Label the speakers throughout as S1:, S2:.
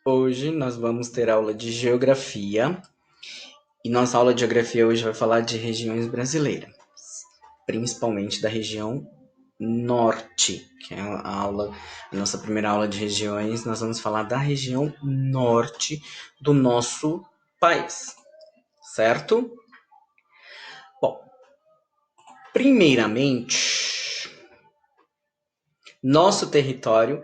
S1: Hoje nós vamos ter aula de geografia e nossa aula de geografia hoje vai falar de regiões brasileiras, principalmente da região norte, que é a nossa primeira aula de regiões. Nós vamos falar da região norte do nosso país, certo? Bom, primeiramente, nosso território,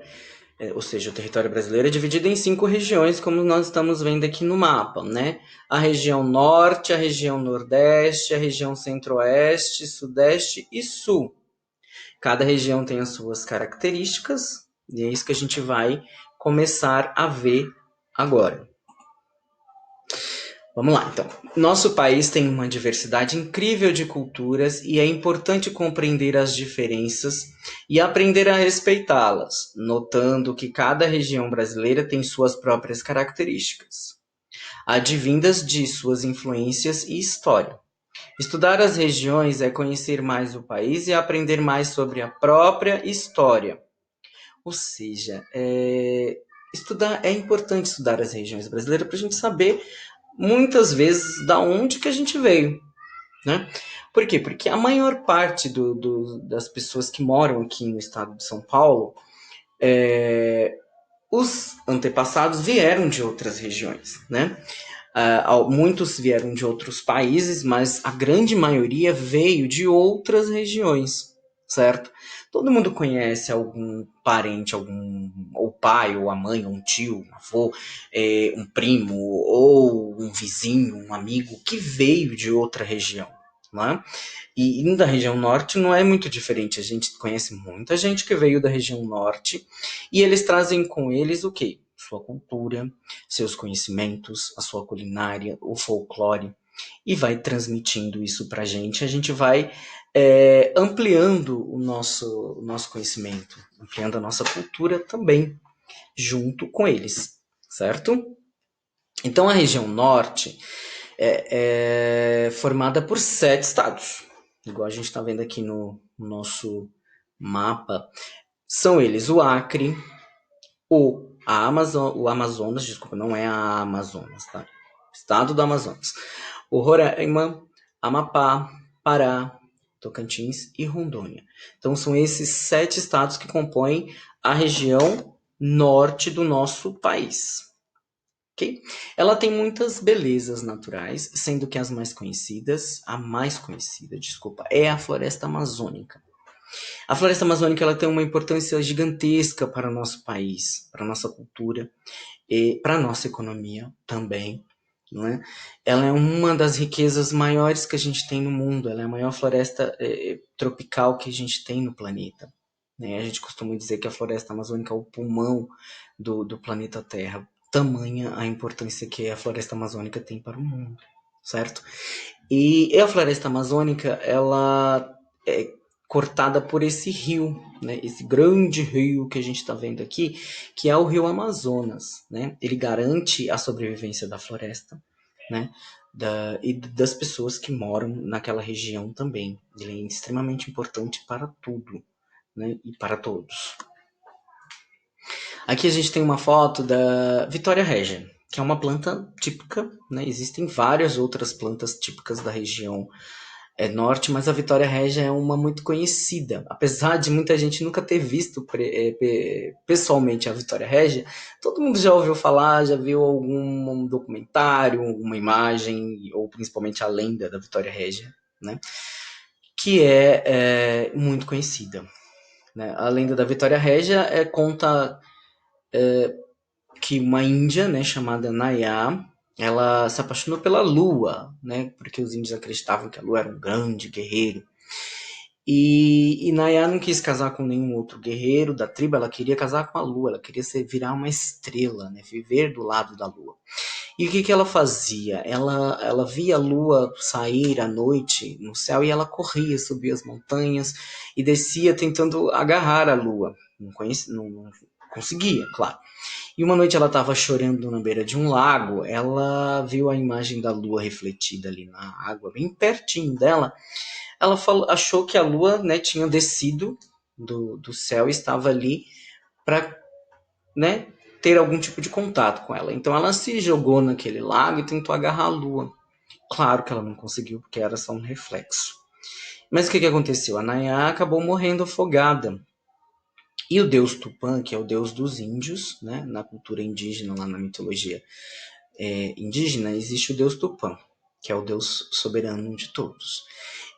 S1: ou seja, o território brasileiro é dividido em 5 regiões, como nós estamos vendo aqui no mapa, né? A região norte, a região nordeste, a região centro-oeste, sudeste e sul. Cada região tem as suas características, e é isso que a gente vai começar a ver agora. Vamos lá, então. Nosso país tem uma diversidade incrível de culturas e é importante compreender as diferenças e aprender a respeitá-las, notando que cada região brasileira tem suas próprias características, advindas de suas influências e história. Estudar as regiões é conhecer mais o país e aprender mais sobre a própria história. Ou seja, é importante estudar as regiões brasileiras para a gente saber muitas vezes da onde que a gente veio, né? Por quê? Porque a maior parte das pessoas que moram aqui no estado de São Paulo, os antepassados vieram de outras regiões, né? Muitos vieram de outros países, mas a grande maioria veio de outras regiões, certo? Todo mundo conhece algum parente, ou pai, ou a mãe, ou um tio, um avô, um primo, ou um vizinho, um amigo que veio de outra região, não é? E da região norte não é muito diferente. A gente conhece muita gente que veio da região norte e eles trazem com eles o quê? Sua cultura, seus conhecimentos, a sua culinária, o folclore, e vai transmitindo isso para a gente. A gente vai ampliando o nosso conhecimento, ampliando a nossa cultura também, junto com eles, certo? Então a região norte é formada por 7 estados, igual a gente está vendo aqui no nosso mapa. São eles o Acre, o Amazonas, desculpa, não é a Amazonas, tá? Estado do Amazonas. O Roraima, Amapá, Pará, Tocantins e Rondônia. Então são esses 7 estados que compõem a região norte do nosso país. Okay? Ela tem muitas belezas naturais, sendo que a mais conhecida, desculpa, é a floresta amazônica. A floresta amazônica ela tem uma importância gigantesca para o nosso país, para a nossa cultura e para a nossa economia também. Não é? Ela é uma das riquezas maiores que a gente tem no mundo, ela é a maior floresta tropical que a gente tem no planeta. Né? A gente costuma dizer que a floresta amazônica é o pulmão do planeta Terra. Tamanha a importância que a floresta amazônica tem para o mundo, certo? E a floresta amazônica, ela é cortada por esse rio, né? Esse grande rio que a gente está vendo aqui, que é o rio Amazonas, né? Ele garante a sobrevivência da floresta, né? E das pessoas que moram naquela região também. Ele é extremamente importante para tudo, né? E para todos. Aqui a gente tem uma foto da Vitória Regia, que é uma planta típica, né? Existem várias outras plantas típicas da região norte, mas a Vitória Regia é uma muito conhecida. Apesar de muita gente nunca ter visto pessoalmente a Vitória Regia, todo mundo já ouviu falar, já viu algum documentário, alguma imagem, ou principalmente a lenda da Vitória Regia, né? Que é muito conhecida. Né? A lenda da Vitória Regia conta que uma índia, né, chamada Nayá, ela se apaixonou pela lua, né, porque os índios acreditavam que a lua era um grande guerreiro. E Nayá não quis casar com nenhum outro guerreiro da tribo, ela queria casar com a lua, ela queria virar uma estrela, né, viver do lado da lua. E o que ela fazia? Ela via a lua sair à noite no céu e ela corria, subia as montanhas e descia tentando agarrar a lua. Não conseguia, claro. E uma noite ela estava chorando na beira de um lago, ela viu a imagem da lua refletida ali na água, bem pertinho dela. Ela achou que a lua, né, tinha descido do céu e estava ali para, né, ter algum tipo de contato com ela. Então ela se jogou naquele lago e tentou agarrar a lua. Claro que ela não conseguiu, porque era só um reflexo. Mas o que aconteceu? A Nayá acabou morrendo afogada. E o deus Tupã, que é o deus dos índios, né, na cultura indígena, lá na mitologia indígena, existe o deus Tupã, que é o deus soberano de todos.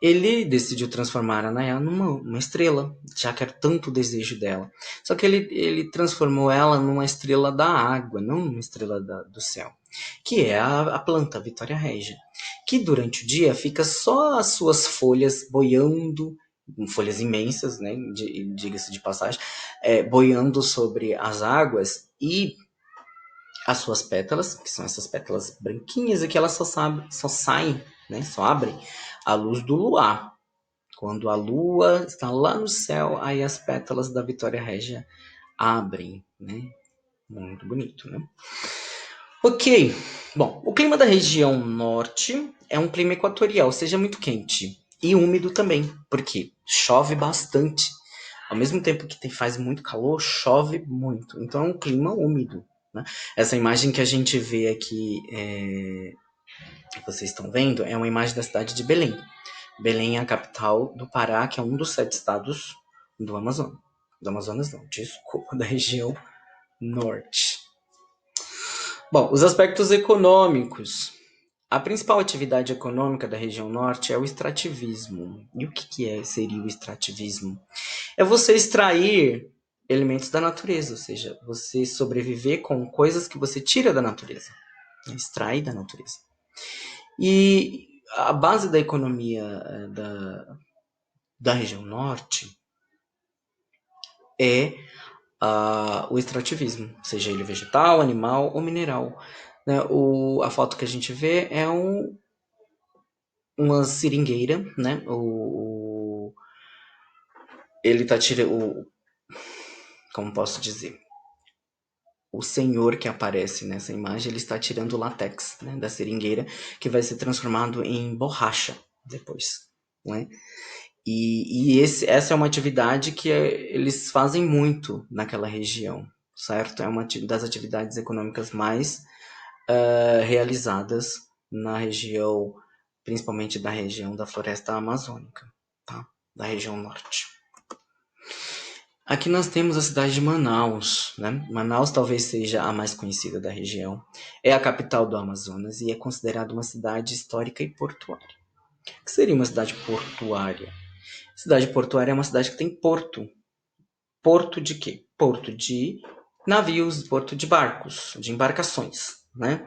S1: Ele decidiu transformar a Nayá numa estrela, já que era tanto o desejo dela. Só que ele transformou ela numa estrela da água, não numa estrela do céu, que é a planta a Vitória Régia, que durante o dia fica só as suas folhas boiando, folhas imensas, né, diga-se de passagem, boiando sobre as águas, e as suas pétalas, que são essas pétalas branquinhas, e que elas só saem, né, só abrem à luz do luar. Quando a lua está lá no céu, aí as pétalas da Vitória Régia abrem, né? Muito bonito, né? Ok. Bom, o clima da região norte é um clima equatorial, ou seja, muito quente e úmido também, porque chove bastante. Ao mesmo tempo que faz muito calor, chove muito. Então é um clima úmido, né? Essa imagem que a gente vê aqui, que vocês estão vendo, é uma imagem da cidade de Belém. Belém é a capital do Pará, que é um dos 7 estados do Amazonas. Do Amazonas não, desculpa, da região norte. Bom, os aspectos econômicos. A principal atividade econômica da região norte é o extrativismo. E o que seria o extrativismo? É você extrair elementos da natureza, ou seja, você sobreviver com coisas que você tira da natureza, extrai da natureza. E a base da economia da região norte é o extrativismo, seja ele vegetal, animal ou mineral. Né? A foto que a gente vê é uma seringueira, né? Ele tá tirando, como posso dizer, o senhor que aparece nessa imagem, ele está tirando o látex, né, da seringueira, que vai ser transformado em borracha depois, né? Essa é uma atividade que eles fazem muito naquela região, certo? É uma das atividades econômicas mais realizadas na região, principalmente da região da floresta amazônica, tá? Da região norte. Aqui nós temos a cidade de Manaus, né? Manaus talvez seja a mais conhecida da região. É a capital do Amazonas e é considerada uma cidade histórica e portuária. O que seria uma cidade portuária? Cidade portuária é uma cidade que tem porto. Porto de quê? Porto de navios, porto de barcos, de embarcações, né?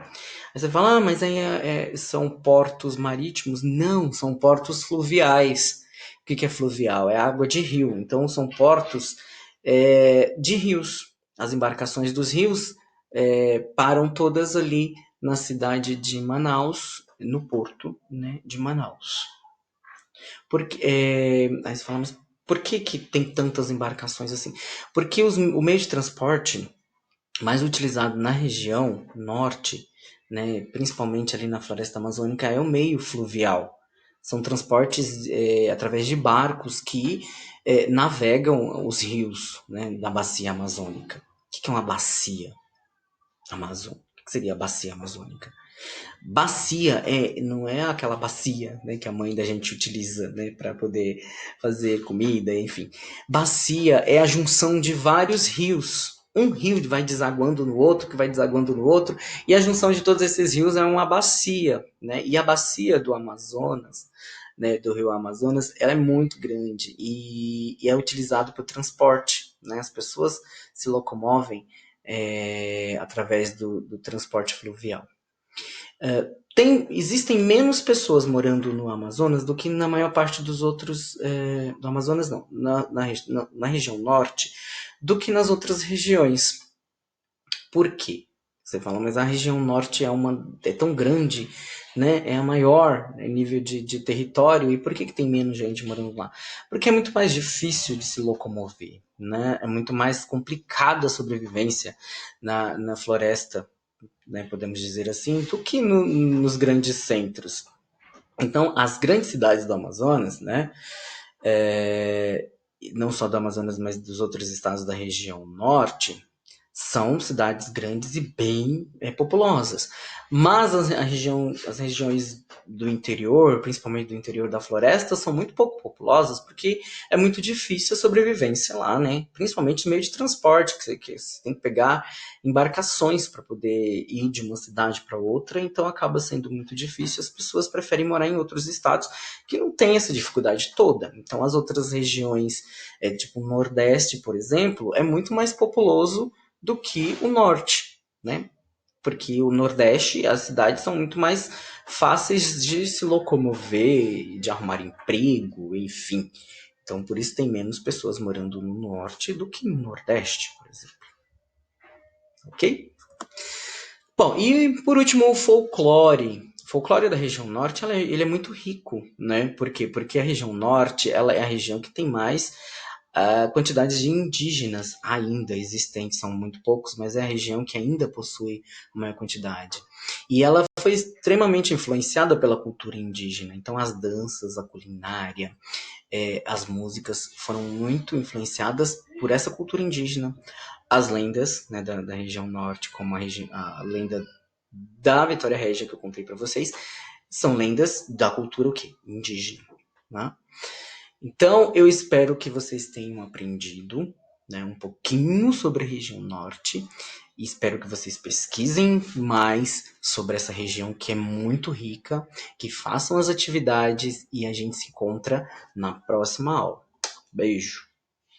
S1: Aí você fala, mas aí são portos marítimos? Não, são portos fluviais. O que é fluvial? É água de rio. Então são portos de rios. As embarcações dos rios param todas ali na cidade de Manaus, no porto, né, de Manaus. Aí você fala, mas por que tem tantas embarcações assim? Porque o meio de transporte mais utilizado na região norte, né, principalmente ali na floresta amazônica, é o meio fluvial. São transportes através de barcos que navegam os rios, né, da bacia amazônica. O que é uma bacia amazônica? O que seria a bacia amazônica? Bacia não é aquela bacia, né, que a mãe da gente utiliza, né, para poder fazer comida, enfim. Bacia é a junção de vários rios. Um rio vai desaguando no outro, que vai desaguando no outro, e a junção de todos esses rios é uma bacia, né? E a bacia do Amazonas, né, do rio Amazonas, ela é muito grande e é utilizado para o transporte, né? As pessoas se locomovem através do transporte fluvial. Existem menos pessoas morando no Amazonas do que na maior parte dos outros. Do Amazonas, não, na região norte, do que nas outras regiões. Por quê? Você fala, mas a região norte é tão grande, né? É a maior nível de território, e por que tem menos gente morando lá? Porque é muito mais difícil de se locomover, né? É muito mais complicada a sobrevivência na floresta, né, podemos dizer assim, do que nos grandes centros. Então, as grandes cidades do Amazonas, né, não só do Amazonas, mas dos outros estados da região norte, são cidades grandes e bem populosas. Mas as regiões do interior, principalmente do interior da floresta, são muito pouco populosas, porque é muito difícil a sobrevivência lá, né? Principalmente meio de transporte, que você tem que pegar embarcações para poder ir de uma cidade para outra, então acaba sendo muito difícil. As pessoas preferem morar em outros estados que não tem essa dificuldade toda. Então as outras regiões, tipo o Nordeste, por exemplo, é muito mais populoso do que o Norte, né? Porque o Nordeste, as cidades são muito mais fáceis de se locomover, de arrumar emprego, enfim. Então, por isso tem menos pessoas morando no Norte do que no Nordeste, por exemplo. Ok? Bom, e por último, o folclore. O folclore da região norte, ele é muito rico, né? Por quê? Porque a região norte, ela é a região que tem mais quantidades de indígenas ainda existentes, são muito poucos, mas é a região que ainda possui maior quantidade. E ela foi extremamente influenciada pela cultura indígena. Então, as danças, a culinária, as músicas foram muito influenciadas por essa cultura indígena. As lendas, né, da região norte, como a lenda da Vitória Régia que eu contei para vocês, são lendas da cultura o quê? Indígena. Né? Então, eu espero que vocês tenham aprendido, né, um pouquinho sobre a região norte e espero que vocês pesquisem mais sobre essa região que é muito rica, que façam as atividades e a gente se encontra na próxima aula. Beijo!